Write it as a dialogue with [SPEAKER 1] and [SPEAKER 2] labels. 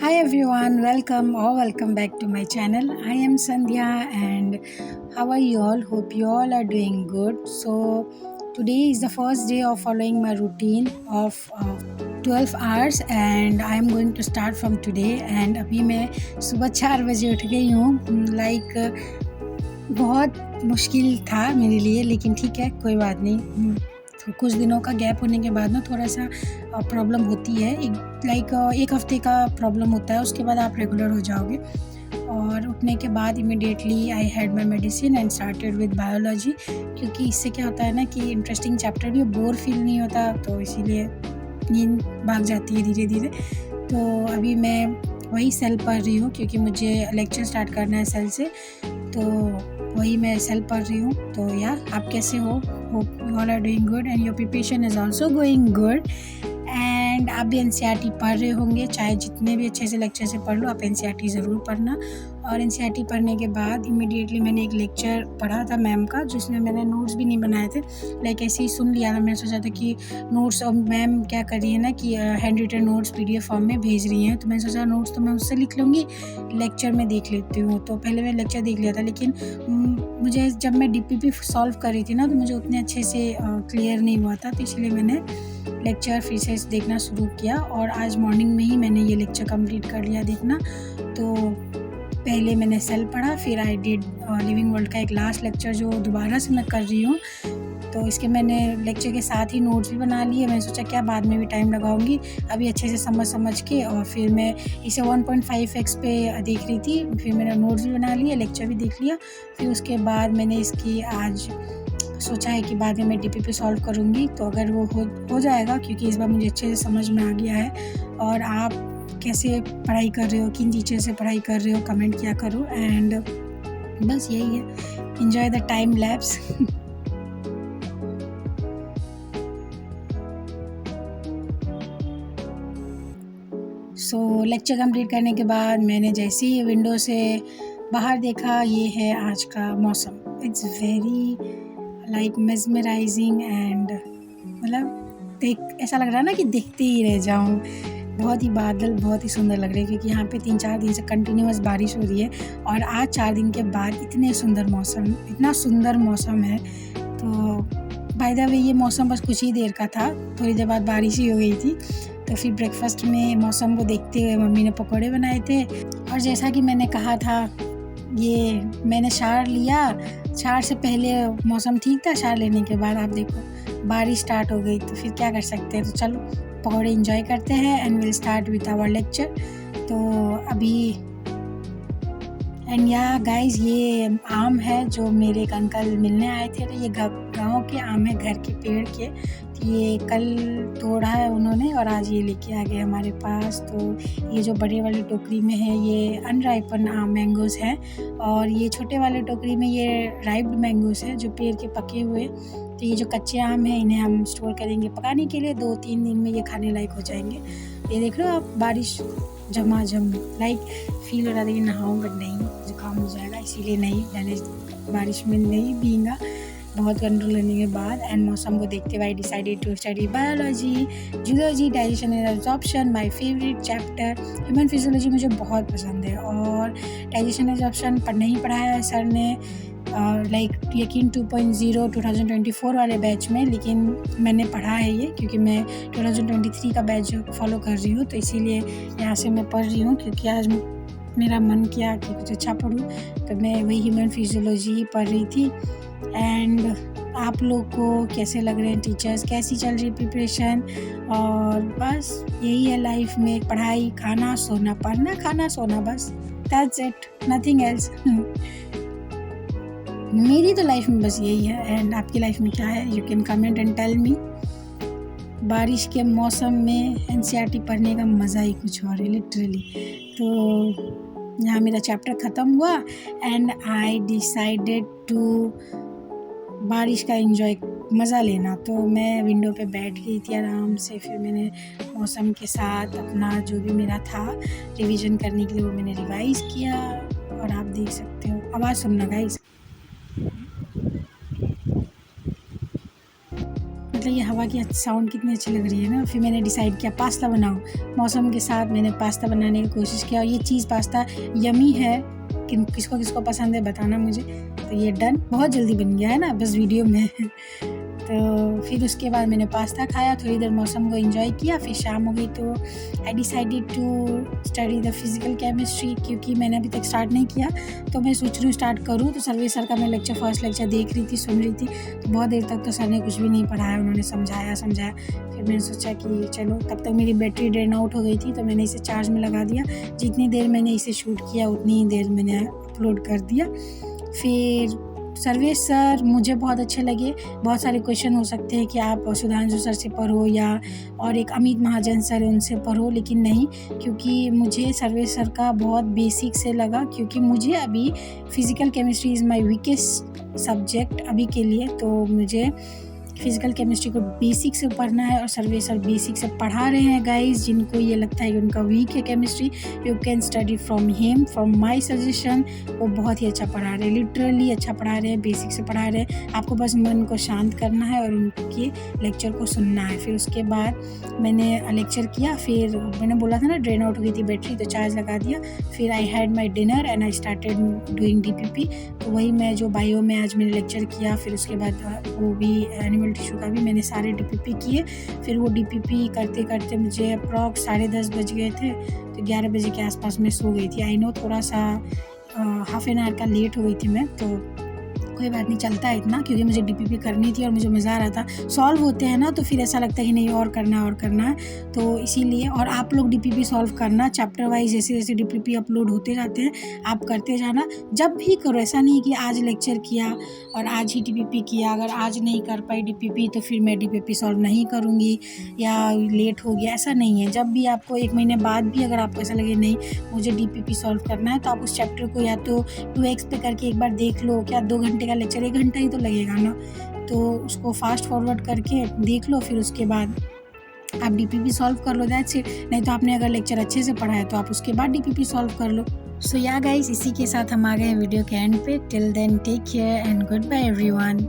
[SPEAKER 1] Hi everyone, welcome back to my channel. I am Sandhya and how are you all? Hope you all are doing good. So today is the first day of following my routine of 12 hours and I am going to start from today. And अभी मैं सुबह 4 बजे उठ गई हूँ. बहुत मुश्किल था मेरे लिए, लेकिन ठीक है, कोई बात नहीं. तो कुछ दिनों का गैप होने के बाद ना थोड़ा सा प्रॉब्लम होती है. एक हफ्ते का प्रॉब्लम होता है, उसके बाद आप रेगुलर हो जाओगे. और उठने के बाद immediately I had my medicine and started with biology, क्योंकि इससे क्या होता है ना कि इंटरेस्टिंग चैप्टर भी बोर फील नहीं होता, तो इसीलिए नींद भाग जाती है धीरे धीरे. तो अभी मैं वही सेल पढ़ रही हूँ, क्योंकि मुझे लेक्चर स्टार्ट करना है सेल से, तो वही मैं सेल पढ़ रही हूँ. तो यार, आप कैसे हो? Hope you all are doing good and your preparation is also going good. And आप भी एनसीईआरटी पढ़ रहे होंगे, चाहे जितने भी अच्छे से लेक्चर से पढ़ लो, आप एनसीईआरटी ज़रूर पढ़ना. और एनसीईआरटी पढ़ने के बाद इमीडिएटली मैंने एक लेक्चर पढ़ा था मैम का, जिसमें मैंने नोट्स भी नहीं बनाए थे. ऐसे ही सुन लिया था. मैं सोचा था कि नोट्स, और मैम क्या कर रही है ना कि handwritten notes PDF form में भेज रही हैं, तो मैं सोचा नोट्स तो मैं उससे लिख लूँगी, लेक्चर में देख लेती हूँ. तो पहले मैं लेक्चर देख लिया था, लेकिन मुझे जब मैं DPP सॉल्व कर रही थी ना, तो मुझे उतने अच्छे से क्लियर नहीं हुआ था, तो इसलिए मैंने लेक्चर फिर से देखना शुरू किया. और आज मॉर्निंग में ही मैंने ये लेक्चर कंप्लीट कर लिया देखना. तो पहले मैंने सेल पढ़ा, फिर आई डिड लिविंग वर्ल्ड का एक लास्ट लेक्चर जो दोबारा से मैं कर रही हूँ. तो इसके मैंने लेक्चर के साथ ही नोट्स भी बना लिए. मैंने सोचा क्या बाद में भी टाइम लगाऊंगी, अभी अच्छे से समझ के. और फिर मैं इसे 1.5x पे देख रही थी. फिर मैंने नोट्स भी बना लिए, लेक्चर भी देख लिया. फिर उसके बाद मैंने इसकी आज सोचा है कि बाद में मैं DPP सॉल्व करूँगी, तो अगर वो हो जाएगा, क्योंकि इस बार मुझे अच्छे से समझ में आ गया है. और आप कैसे पढ़ाई कर रहे हो, किन टीचर से पढ़ाई कर रहे हो, कमेंट किया करो. एंड बस यही है, enjoy the time lapse. So lecture complete करने के बाद मैंने जैसे ही विंडो से बाहर देखा, ये है आज का मौसम. इट्स वेरी मेस्मराइजिंग एंड देख ऐसा लग रहा है ना कि देखते ही रह जाऊँ. बहुत ही बादल बहुत ही सुंदर लग रहे हैं, क्योंकि यहाँ पे 3-4 दिन से कंटिन्यूअस बारिश हो रही है. और आज 4 दिन के बाद इतना सुंदर मौसम है. तो बाय द वे, ये मौसम बस कुछ ही देर का था, थोड़ी देर बाद बारिश ही हो गई थी. तो फिर ब्रेकफास्ट में मौसम को देखते हुए मम्मी ने पकौड़े बनाए थे. और जैसा कि मैंने कहा था, ये मैंने शावर लिया. शावर से पहले मौसम ठीक था, शावर लेने के बाद आप देखो बारिश स्टार्ट हो गई. तो फिर क्या कर सकते हैं, तो चलो पकौड़े एंजॉय करते हैं and will start with our lecture. तो अभी एंड या गाइज, ये आम है जो मेरे एक अंकल मिलने आए थे. तो ये गाँव के आम है, घर के पेड़ के. तो ये कल तोड़ा है उन्होंने और आज ये लेके आ गए हमारे पास. तो ये जो बड़े वाली टोकरी में है, ये अनराइपन मैंगोज़ हैं. और ये छोटे वाले टोकरी में ये राइप्ड मैंगोज़ है, जो पेड़ के पके हुए. तो ये जो कच्चे आम हैं, इन्हें हम स्टोर करेंगे पकाने के लिए. 2-3 दिन में ये खाने लायक हो जाएंगे. ये देख लो आप, बारिश झमाझम फील हो रहा था कि नहाऊं, बट नहीं, जुकाम हो जाएगा, इसीलिए नहीं, मैंने बारिश में नहीं भीगा. बहुत कंट्रोल करने के बाद एंड मौसम को देखते हुए I decided to study biology, zoology, digestion and absorption. My favourite chapter. Human physiology मुझे बहुत पसंद है, और डाइजेशन एब्जॉर्प्शन पढ़ना ही पढ़ाया है सर ने, यकीन 2.0 2024 वाले बैच में. लेकिन मैंने पढ़ा है ये, क्योंकि मैं 2023 का बैच फॉलो कर रही हूँ, तो इसीलिए यहाँ से मैं पढ़ रही हूँ. क्योंकि आज मेरा मन किया कि कुछ अच्छा पढूं, तो मैं वही ह्यूमन फिजियोलॉजी ही पढ़ रही थी. एंड आप लोग को कैसे लग रहे हैं टीचर्स, कैसी चल रही प्रिपरेशन? और बस यही है लाइफ में, पढ़ाई, खाना, सोना, पढ़ना, खाना, सोना, बस दैट्स इट, नथिंग एल्स. मेरी तो लाइफ में बस यही है. एंड आपकी लाइफ में क्या है? You can comment and tell me. बारिश के मौसम में एनसीईआरटी पढ़ने का मज़ा ही कुछ और है, लिटरली. तो यहाँ मेरा चैप्टर ख़त्म हुआ एंड आई डिसाइडेड टू बारिश का एंजॉय, मज़ा लेना. तो मैं विंडो पे बैठ गई थी आराम से. फिर मैंने मौसम के साथ अपना जो भी मेरा था रिवीजन करने के लिए, वो मैंने रिवाइज़ किया. और आप देख सकते हो, आवाज़ सुनना गाइस. मतलब ये हवा की साउंड कितनी अच्छी लग रही है ना। फिर मैंने डिसाइड किया पास्ता बनाऊँ, मौसम के साथ मैंने पास्ता बनाने की कोशिश किया और ये चीज़ पास्ता यमी है। किसको किसको पसंद है बताना मुझे। तो ये डन, बहुत जल्दी बन गया है ना, बस वीडियो में। तो फिर उसके बाद मैंने पास्ता खाया, थोड़ी देर मौसम को एंजॉय किया। फिर शाम हो गई तो I decided to study the physical chemistry, क्योंकि मैंने अभी तक स्टार्ट नहीं किया तो मैं सोच रही हूँ स्टार्ट करूँ। तो सर्वे सर का मैं फर्स्ट लेक्चर देख रही थी, सुन रही थी। तो बहुत देर तक तो सर ने कुछ भी नहीं पढ़ाया, उन्होंने समझाया। फिर मैंने सोचा कि चलो, तब तक मेरी बैटरी ड्रेन आउट हो गई थी तो मैंने इसे चार्ज में लगा दिया। जितनी देर मैंने इसे शूट किया उतनी ही देर मैंने अपलोड कर दिया। फिर सर्वे सर मुझे बहुत अच्छे लगे। बहुत सारे क्वेश्चन हो सकते हैं कि आप सुधांशु सर से पढ़ो या और एक अमित महाजन सर है उनसे पढ़ो, लेकिन नहीं, क्योंकि मुझे सर्वे सर का बहुत बेसिक से लगा। क्योंकि मुझे अभी physical chemistry is my weakest subject अभी के लिए, तो मुझे फिज़िकल केमिस्ट्री को बेसिक से पढ़ना है और सर्वे सर बेसिक से पढ़ा रहे हैं। गाइस, जिनको ये लगता है कि उनका वीक है chemistry, you can study from him, from my suggestion. वो बहुत ही अच्छा पढ़ा रहे हैं, लिटरली अच्छा पढ़ा रहे हैं, बेसिक से पढ़ा रहे हैं। आपको बस मन को शांत करना है और उनके लेक्चर को सुनना है। फिर उसके बाद मैंने लेक्चर किया। फिर मैंने बोला था ना ड्रेन आउट हो गई थी बैटरी, तो चार्ज लगा दिया। फिर I had my dinner and I started doing DPP। तो वही मैं जो बायो में आज मैंने लेक्चर किया, फिर उसके बाद वो भी एनिमल टिश्यू का भी मैंने सारे DPP किए। फिर वो DPP करते करते मुझे अप्रॉक्स 10:30 बज गए थे। तो 11 बजे के आसपास मैं सो गई थी। आई नो थोड़ा सा हाफ एन आवर का लेट हो गई थी मैं, तो कोई बात नहीं, चलता है इतना, क्योंकि मुझे DPP करनी थी और मुझे मज़ा आ रहा था। सॉल्व होते हैं ना तो फिर ऐसा लगता है कि नहीं और करना है, तो इसीलिए। और आप लोग DPP सॉल्व करना चैप्टर वाइज, जैसे जैसे DPP अपलोड होते जाते हैं आप करते जाना। जब भी करो, ऐसा नहीं कि आज लेक्चर किया और आज ही DPP किया, अगर आज नहीं कर पाई DPP तो फिर मैं DPP सॉल्व नहीं करूँगी या लेट हो गया, ऐसा नहीं है। जब भी आपको 1 महीने बाद भी अगर आपको ऐसा लगे नहीं मुझे DPP सॉल्व करना है, तो आप उस चैप्टर को या तो 2x पे करके एक बार देख लो। क्या 2 घंटे का लेक्चर, 1 घंटा ही तो लगेगा ना, तो उसको फास्ट फॉरवर्ड करके देख लो। फिर उसके बाद आप DPP सॉल्व कर लो, दैट्स इट। नहीं तो आपने अगर लेक्चर अच्छे से पढ़ा है तो आप उसके बाद DPP सॉल्व कर लो। सो या गाइस, इसी के साथ हम आ गए वीडियो के एंड पे। Till then take care and goodbye everyone.